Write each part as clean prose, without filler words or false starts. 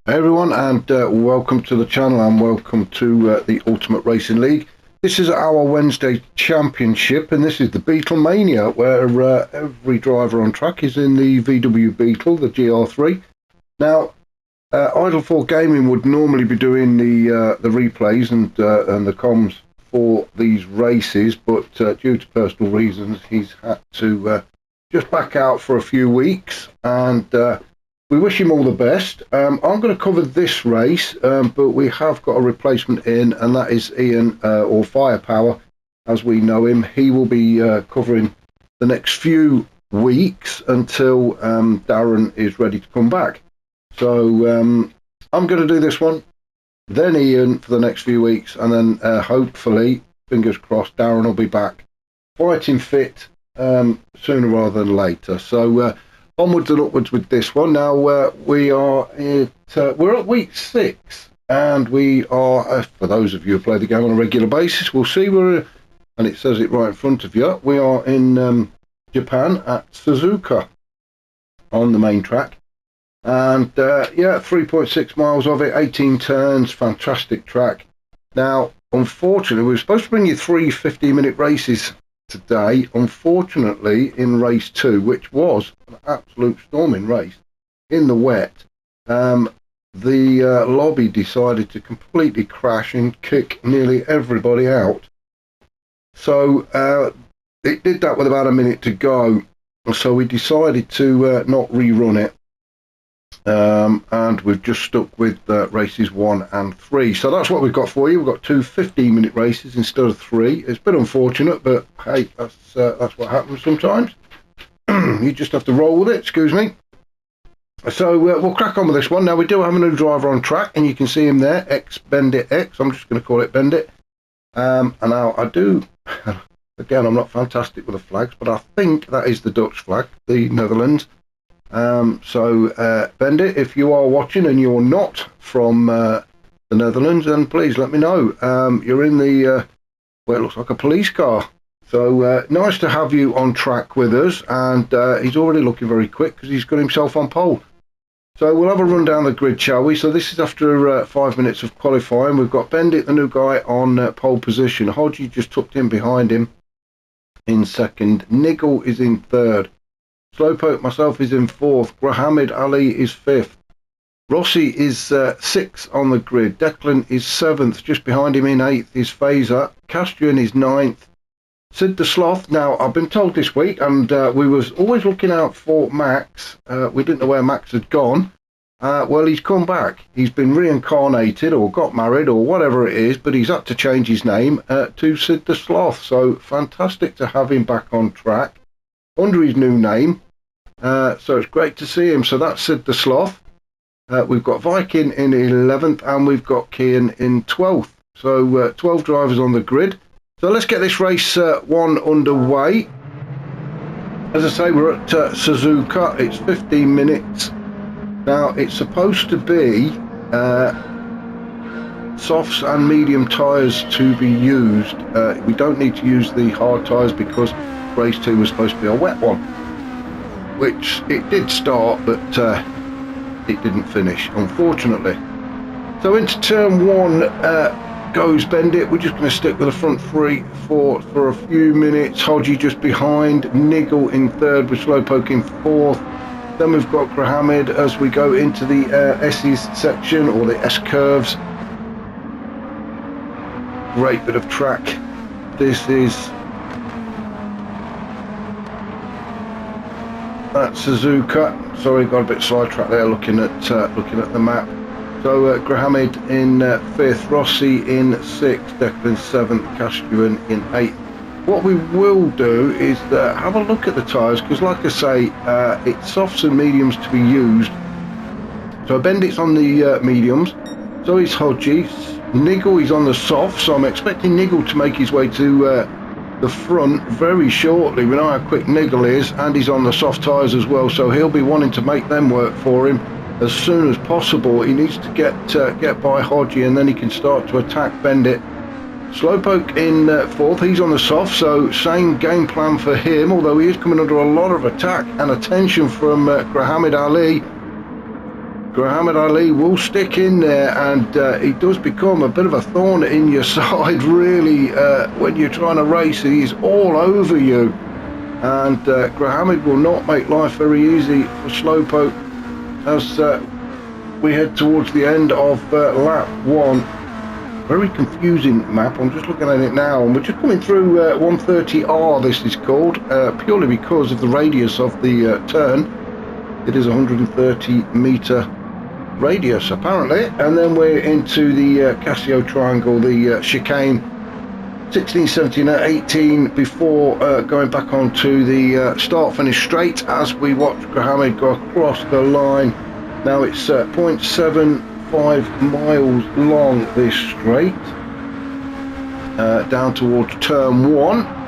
Hey everyone, and welcome to the channel and welcome to the Ultimate Racing League. This is our Wednesday Championship, and this is the Beetlemania, where every driver on track is in the VW Beetle, the GR3. Now, Idle4 Gaming would normally be doing the replays and the comms for these races, but due to personal reasons, he's had to just back out for a few weeks, and we wish him all the best. I'm going to cover this race, but we have got a replacement in, and that is Ian, or Firepower, as we know him. He will be covering the next few weeks until Darren is ready to come back. So I'm going to do this one, then Ian for the next few weeks, and then hopefully, fingers crossed, Darren will be back fighting fit sooner rather than later. So onwards and upwards with this one. Now we're at week 6, and we are, for those of you who play the game on a regular basis, we'll see and it says it right in front of you. We are in Japan at Suzuka on the main track, and 3.6 miles of it, 18 turns, fantastic track. Now, unfortunately, we were supposed to bring you 3 15-minute races today. Unfortunately, in race 2, which was an absolute storming race in the wet, the lobby decided to completely crash and kick nearly everybody out. So it did that with about a minute to go, so we decided to not rerun it, and we've just stuck with races 1 and 3. So that's what we've got for you. We've got 2 15-minute races instead of 3. It's a bit unfortunate, but hey, that's what happens sometimes. You just have to roll with it, excuse me. So we'll crack on with this one. Now, we do have a new driver on track, and you can see him there, Bendit X. I'm just going to call it Bendit. And now I do, again, I'm not fantastic with the flags, but I think that is the Dutch flag, the Netherlands. So Bendit, if you are watching and you're not from the Netherlands, then please let me know. You're in the well, it looks like a police car. So nice to have you on track with us, and he's already looking very quick because he's got himself on pole. So we'll have a run down the grid, shall we? So this is after 5 minutes of qualifying. We've got Bendit, the new guy, on pole position. Hodgie just tucked in behind him in second. Niggle is in third. Slowpoke, myself, is in 4th. Grahamid Ali is 5th. Rossi is 6th on the grid. Declan is 7th. Just behind him in 8th is Phaser. Castrian is 9th. Sid the Sloth. Now, I've been told this week, and we was always looking out for Max. We didn't know where Max had gone. Well, he's come back. He's been reincarnated or got married or whatever it is, but he's had to change his name to Sid the Sloth. So fantastic to have him back on track under his new name. So it's great to see him. So that's Sid the Sloth. We've got Viking in 11th, and we'we've got Kian in 12th. So 12 drivers on the grid. So let's get this race 1 underway. As I say, we're at Suzuka. It's 15 minutes. Now, it's supposed to be softs and medium tyres to be used. We don't need to use the hard tyres because race 2 was supposed to be a wet one, which it did start, but it didn't finish, unfortunately. So into turn 1 goes Bendit. We're just going to stick with the front 3 for a few minutes. Hodgie just behind. Niggle in 3rd with Slowpoke in 4th. Then we've got Grahamid as we go into the S's section, or the S curves. Great bit of track. This is at Suzuka. Sorry, got a bit sidetracked there looking at the map. So Grahamid in 5th, Rossi in 6th, Declan 7th, Castrian in 8th. What we will do is have a look at the tyres, because like I say, it's softs and mediums to be used. So Bendit's on the mediums, so is Hodgie. Niggle is on the softs, so I'm expecting Niggle to make his way to the front very shortly. We know how quick Niggle is, and he's on the soft tyres as well, so he'll be wanting to make them work for him as soon as possible. He needs to get by Hodgie, and then he can start to attack Bendit. Slowpoke in 4th, he's on the soft, so same game plan for him, although he is coming under a lot of attack and attention from Grahamid Ali. Muhammad Ali will stick in there, and he does become a bit of a thorn in your side, really, when you're trying to race. He's all over you, and Muhammad will not make life very easy for Slowpoke as we head towards the end of lap 1. Very confusing map. I'm just looking at it now, and we're just coming through 130R, this is called, purely because of the radius of the turn. It is a 130 metre radius apparently, and then we're into the Casio Triangle, the chicane, 16, 17 and 18 before going back onto the start finish straight as we watch Muhammad go across the line. Now it's 0.75 miles long, this straight, down towards turn 1.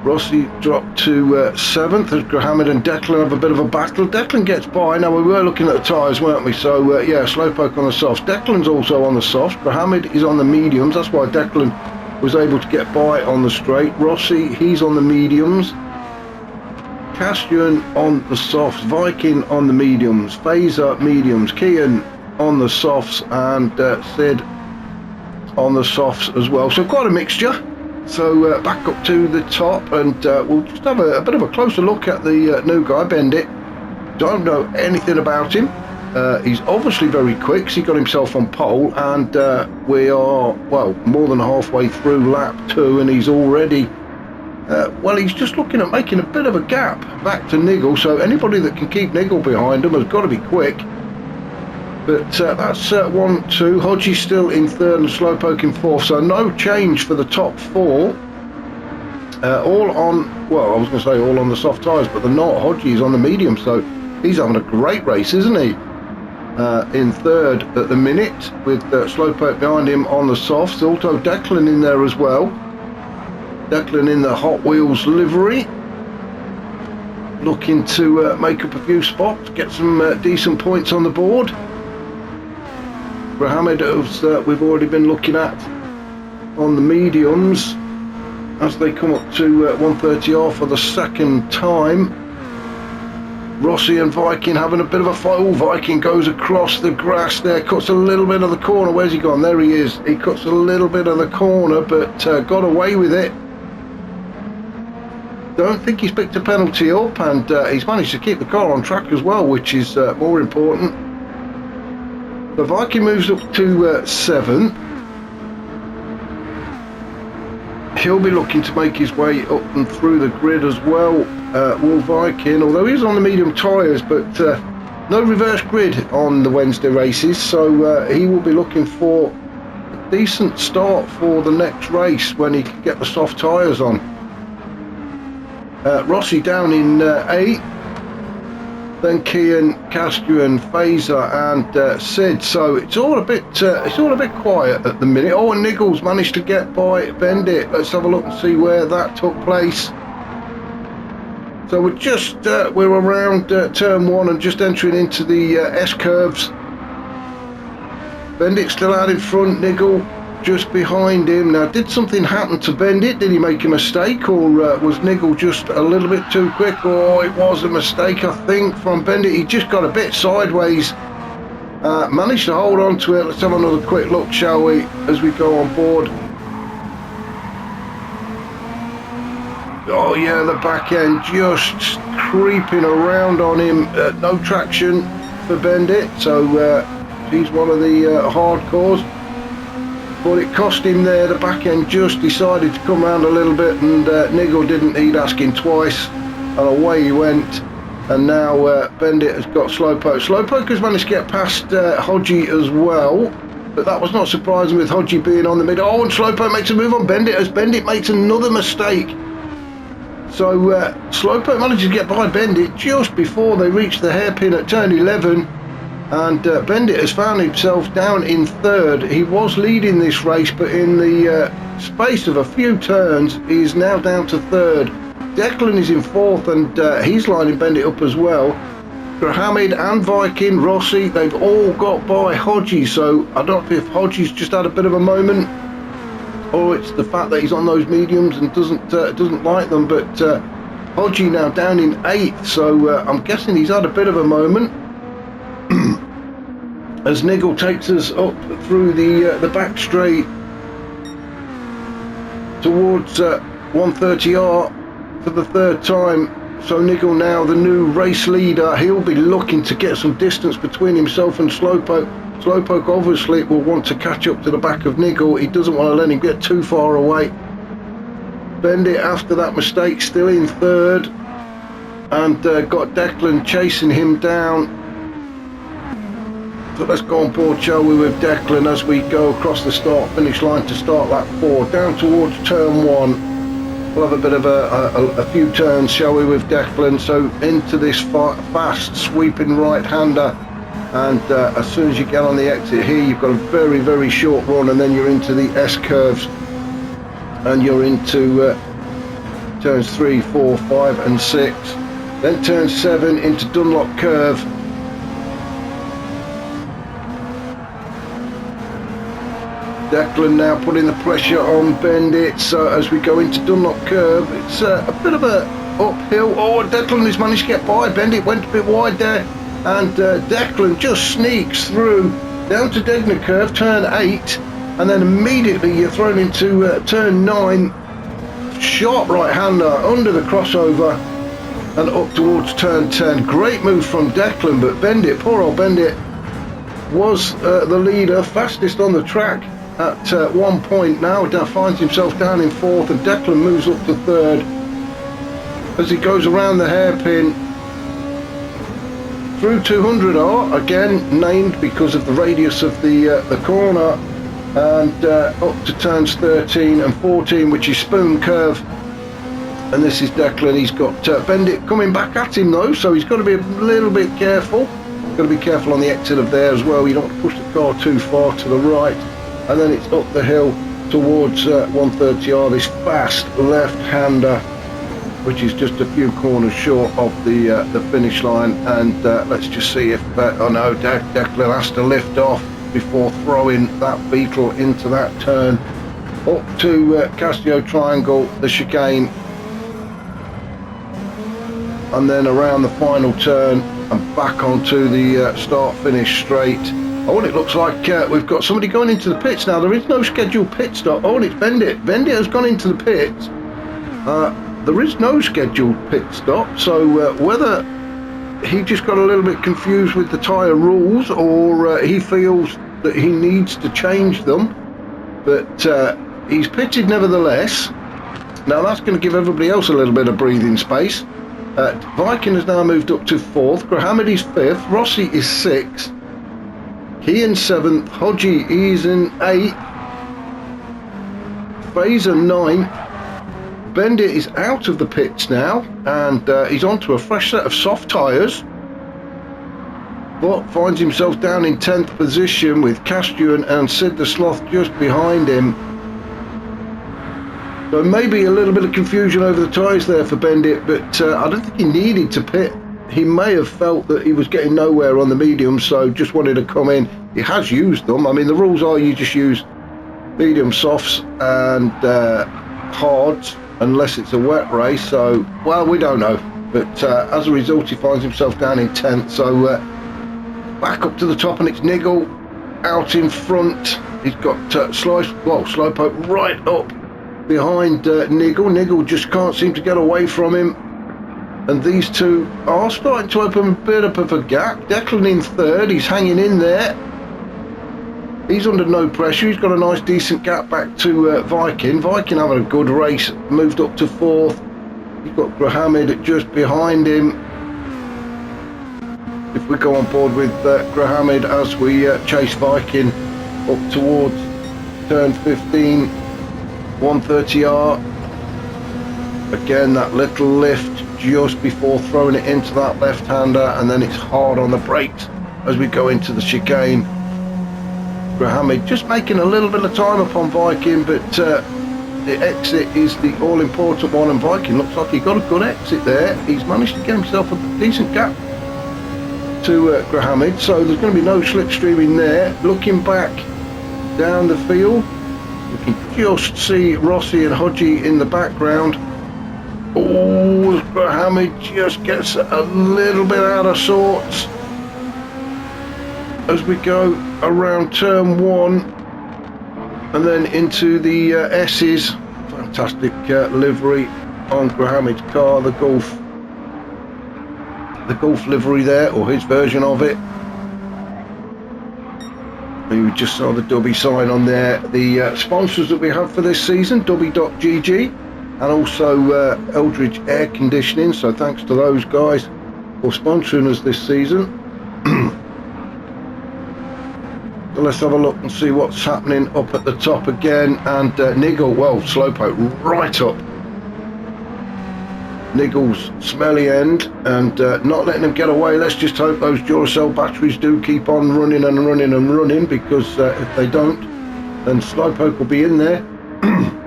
Rossi dropped to 7th as Muhammad and Declan have a bit of a battle. Declan gets by. Now, we were looking at the tyres, weren't we? So, yeah, Slowpoke on the softs. Declan's also on the softs. Muhammad is on the mediums. That's why Declan was able to get by on the straight. Rossi, he's on the mediums. Castian on the softs. Viking on the mediums. Phaser, mediums. Kian on the softs. And Sid on the softs as well. So, quite a mixture. So back up to the top, and we'll just have a bit of a closer look at the new guy, Bendit. Don't know anything about him. He's obviously very quick, so he got himself on pole, and we are, well, more than halfway through lap 2, and he's already, well, he's just looking at making a bit of a gap back to Niggle, so anybody that can keep Niggle behind him has got to be quick. But that's 1, 2. Hodgie's still in 3rd and Slowpoke in 4th, so no change for the top 4. All on, well, I was going to say all on the soft tyres, but they're not. Hodgie's on the medium, so he's having a great race, isn't he? In 3rd at the minute, with Slowpoke behind him on the softs. Also Declan in there as well. Declan in the Hot Wheels livery, looking to make up a few spots, get some decent points on the board. Muhammad, we've already been looking at on the mediums as they come up to 130R for the second time. Rossi and Viking having a bit of a fight. Oh, Viking goes across the grass there, cuts a little bit of the corner. Where's he gone? There he is. He cuts a little bit of the corner, but got away with it. Don't think he's picked a penalty up, and he's managed to keep the car on track as well, which is more important. The Viking moves up to 7. He'll be looking to make his way up and through the grid as well, will Viking, although he's on the medium tyres, but no reverse grid on the Wednesday races, so he will be looking for a decent start for the next race when he can get the soft tyres on. Rossi down in 8. Then Kian, Castian, Phaser and Sid. So it's all a bit quiet at the minute. Oh, and Niggles managed to get by Bendit. Let's have a look and see where that took place. So we're just we're around turn 1 and just entering into the S curves. Bendit still out in front. Niggle just behind him. Now, did something happen to Bendit? Did he make a mistake, or was Niggle just a little bit too quick? Oh, it was a mistake, I think, from Bendit. He just got a bit sideways. Managed to hold on to it. Let's have another quick look, shall we, as we go on board. Oh yeah, the back end just creeping around on him. No traction for Bendit, so he's one of the hardcores. But it cost him there. The back end just decided to come round a little bit, and Niggle didn't need asking twice, and away he went. And now Bendit has got Slowpoke. Slowpoke has managed to get past Hodgie as well, but that was not surprising with Hodgie being on the mid. Oh, and Slowpoke makes a move on Bendit as Bendit makes another mistake. So Slowpoke manages to get by Bendit just before they reach the hairpin at turn 11. And Bendit has found himself down in 3rd. He was leading this race, but in the space of a few turns, he's now down to 3rd. Declan is in 4th, and he's lining Bendit up as well. Muhammad and Viking, Rossi, they've all got by Hodgie, so I don't know if Hodgie's just had a bit of a moment, or it's the fact that he's on those mediums and doesn't like them, but Hodgie now down in 8th, so I'm guessing he's had a bit of a moment. as Niggle takes us up through the back straight towards 130R for the third time. So Niggle now the new race leader. He'll be looking to get some distance between himself and Slowpoke. Slowpoke obviously will want to catch up to the back of Niggle. He doesn't want to let him get too far away. Bendit, after that mistake, still in third, and got Declan chasing him down. So let's go on board, shall we, with Declan as we go across the start finish line to start lap 4 down towards turn 1. We'll have a bit of a few turns, shall we, with Declan. So into this fast sweeping right-hander, and as soon as you get on the exit here, you've got a very, very short run, and then you're into the S-curves, and you're into turns 3, 4, 5 and 6. Then turn 7 into Dunlop curve. Declan now putting the pressure on Bendit. So as we go into Dunlop curve, it's a bit of a uphill. Oh, Declan has managed to get by. Bendit went a bit wide there, and Declan just sneaks through down to Degner curve, turn 8, and then immediately you're thrown into turn 9. Sharp right-hander under the crossover and up towards turn 10. Great move from Declan, but Bendit, poor old Bendit, was the leader, fastest on the track at one point. Now finds himself down in 4th, and Declan moves up to 3rd as he goes around the hairpin through 200R, again named because of the radius of the corner, and up to turns 13 and 14, which is Spoon curve. And this is Declan. He's got Bendit coming back at him though, so he's got to be a little bit careful. Got to be careful on the exit of there as well. You don't want to push the car too far to the right. And then it's up the hill towards 130R, this fast left-hander, which is just a few corners short of the finish line. And let's just see if oh no, Declan has to lift off before throwing that Beetle into that turn up to Castillo Triangle, the chicane, and then around the final turn and back onto the start finish straight. Oh, and it looks like we've got somebody going into the pits now. There is no scheduled pit stop. Oh, and it's Bendit. Bendit has gone into the pits. There is no scheduled pit stop, so whether he just got a little bit confused with the tyre rules, or he feels that he needs to change them, but he's pitted nevertheless. Now that's going to give everybody else a little bit of breathing space. Viking has now moved up to 4th, Grahamid is 5th, Rossi is 6th, he in 7th, Hodgie is in 8th, Fraser 9th, Bendit is out of the pits now, and he's onto a fresh set of soft tyres, but finds himself down in 10th position with Castuan and Sid the Sloth just behind him. So maybe a little bit of confusion over the tyres there for Bendit, but I don't think he needed to pit. He may have felt that he was getting nowhere on the medium, so just wanted to come in. He has used them. I mean, the rules are you just use medium softs and hards unless it's a wet race. So, well, we don't know. But as a result, he finds himself down in 10th. So back up to the top, and it's Niggle out in front. He's got Slowpoke right up behind Niggle. Niggle just can't seem to get away from him, and these two are starting to open a bit of a gap. Declan in 3rd, he's hanging in there, he's under no pressure, he's got a nice decent gap back to Viking having a good race, moved up to 4th. He's got Grahamid just behind him. If we go on board with Grahamid as we chase Viking up towards turn 15, 130R, again that little lift just before throwing it into that left-hander, and then it's hard on the brakes as we go into the chicane. Grahamid just making a little bit of time upon Viking, but the exit is the all-important one, and Viking looks like he got a good exit there. He's managed to get himself a decent gap to Grahamid, so there's going to be no slipstreaming there. Looking back down the field, you can just see Rossi and Hodgie in the background. Oh, Grahamid just gets a little bit out of sorts. as we go around turn 1 and then into the S's. Fantastic livery on Grahamid's car, the Golf livery there, or his version of it. We just saw the Dubby sign on there. The sponsors that we have for this season, Dubby.gg and also Eldridge Air Conditioning, so thanks to those guys for sponsoring us this season. So let's have a look and see what's happening up at the top again. And Niggle, well, Slowpoke right up Niggle's smelly end, and not letting them get away. Let's just hope those Duracell batteries do keep on running and running and running, because if they don't, then Slowpoke will be in there.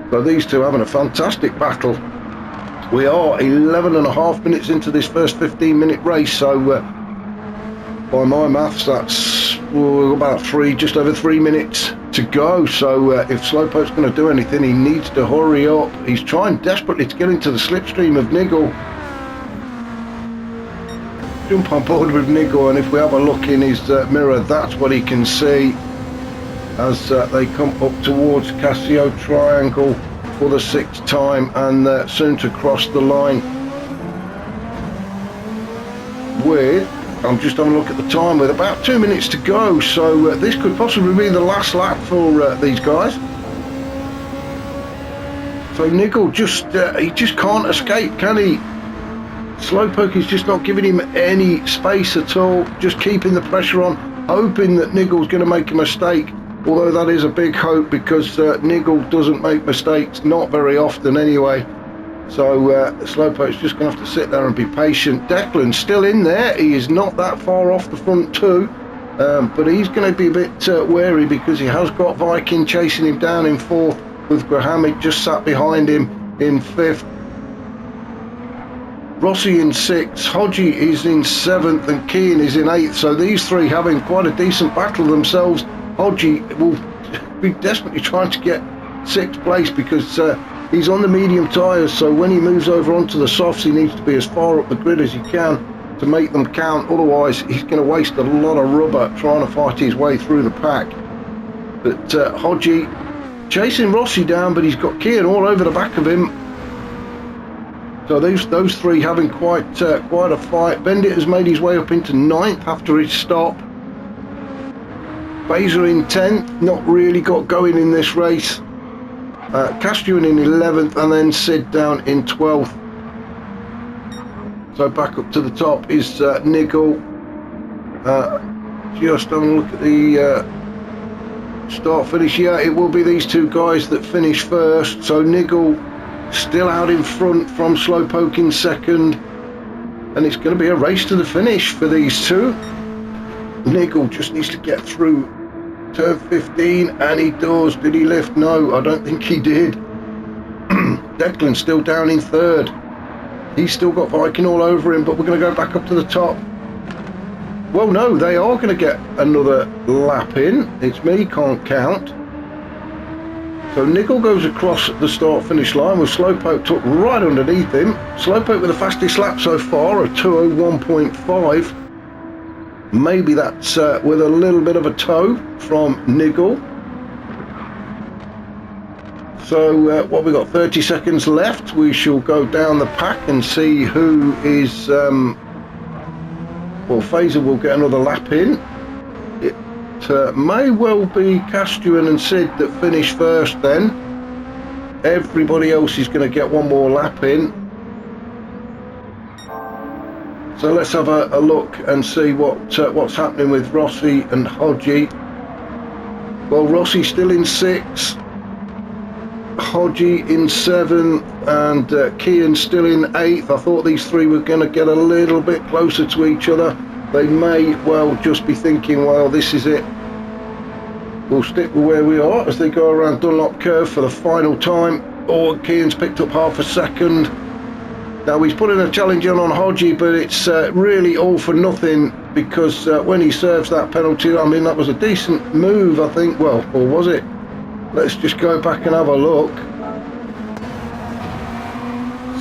So these two having a fantastic battle. We are 11.5 minutes into this first 15-minute race, so by my maths that's about just over 3 minutes to go. So if Slowpoke's going to do anything, he needs to hurry up. He's trying desperately to get into the slipstream of Niggle. Jump on board with Niggle, and if we have a look in his mirror, that's what he can see as they come up towards Casio Triangle for the 6th time, and soon to cross the line with, I'm just having a look at the time, with about 2 minutes to go. So this could possibly be the last lap for these guys. So Niggle he just can't escape, can he? Slowpoke is just not giving him any space at all, just keeping the pressure on, hoping that Niggle's going to make a mistake. Although that is a big hope, because Niggle doesn't make mistakes, not very often anyway. So Slowpoke's just going to have to sit there and be patient. Declan's still in there. He is not that far off the front two, but he's going to be a bit wary, because he has got Viking chasing him down in 4th, with Grahamid just sat behind him in 5th. Rossi in 6th, Hodgie is in 7th, and Kean is in 8th. So these three having quite a decent battle themselves. Hodgie will be desperately trying to get 6th place, because he's on the medium tyres, so when he moves over onto the softs, he needs to be as far up the grid as he can to make them count. Otherwise, he's going to waste a lot of rubber trying to fight his way through the pack. But Hodgie chasing Rossi down, but he's got Kean all over the back of him. So those three having quite a fight. Bendit has made his way up into 9th after his stop. Baser in 10th, not really got going in this race. Castuan in 11th, and then Sid down in 12th. So back up to the top is Niggle. Just having a look at the start finish. Yeah, it will be these two guys that finish first. So Niggle still out in front from Slowpoke in 2nd, and it's going to be a race to the finish for these two. Niggle just needs to get through turn 15, and he does. Did he lift? No, I don't think he did. Declan's still down in 3rd. He's still got Viking all over him, but we're going to go back up to the top. Well, no, they are going to get another lap in. It's me, can't count. So Niggle goes across the start-finish line, with Slowpoke tucked right underneath him. Slowpoke with the fastest lap so far, a 2:01.5. Maybe that's with a little bit of a toe from Niggle. So what we got, 30 seconds left. We shall go down the pack and see who is well, Phaser will get another lap in. It may well be Castuan and Sid that finish first then. Everybody else is going to get one more lap in. So let's have a look and see what's happening with Rossi and Hodgie. Well, Rossi's still in 6th, Hodgie in 7th, and Kean still in 8th. I thought these three were going to get a little bit closer to each other. They may well just be thinking, well, this is it. We'll stick with where we are as they go around Dunlop Curve for the final time. Oh, Kean's picked up half a second. Now he's putting a challenge on Hodgie, but it's really all for nothing, because when he serves that penalty, I mean, that was a decent move, I think. Well, or was it? Let's just go back and have a look.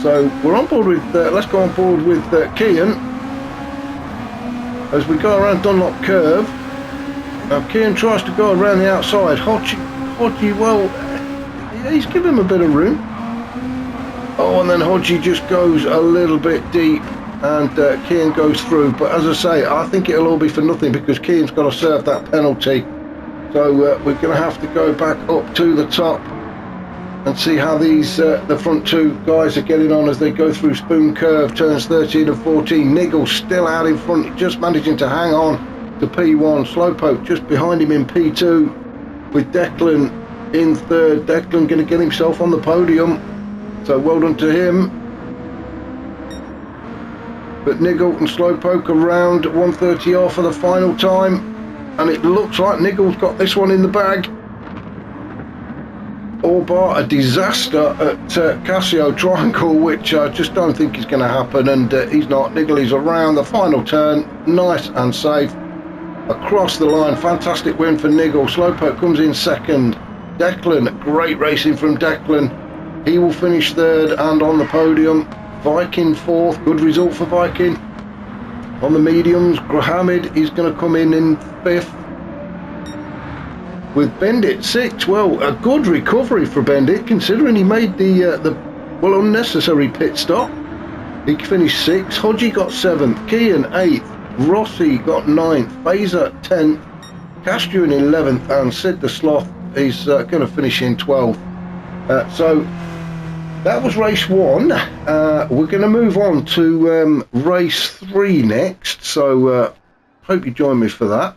So we're on board with, let's go on board with Kean as we go around Dunlop Curve. Now Kian tries to go around the outside. Hodgie, well, he's given him a bit of room. Oh, and then Hodgie just goes a little bit deep, and Kian goes through. But as I say, I think it'll all be for nothing because Kian's got to serve that penalty. So we're going to have to go back up to the top and see how these the front two guys are getting on as they go through Spoon Curve, turns 13 and 14. Niggle still out in front, just managing to hang on to P1. Slowpoke just behind him in P2 with Declan in third. Declan going to get himself on the podium, so well done to him. But Niggle and Slowpoke around 130 off for the final time, and it looks like Niggle's got this one in the bag. All bar a disaster at Casio Triangle, which I just don't think is going to happen, and he's not. Niggle is around the final turn, nice and safe across the line. Fantastic win for Niggle. Slowpoke comes in second. Declan, great racing from Declan. He will finish third and on the podium. Viking fourth, good result for Viking. On the mediums, Grahamid is going to come in fifth, with Bendit sixth. Well, a good recovery for Bendit considering he made the unnecessary pit stop. He finished sixth. Hodgie got seventh. Kian eighth. Rossi got ninth. Fazer 10th. Castrian 11th, and Sid the Sloth is going to finish in 12th. So that was race one. We're going to move on to race 3 next. So hope you join me for that.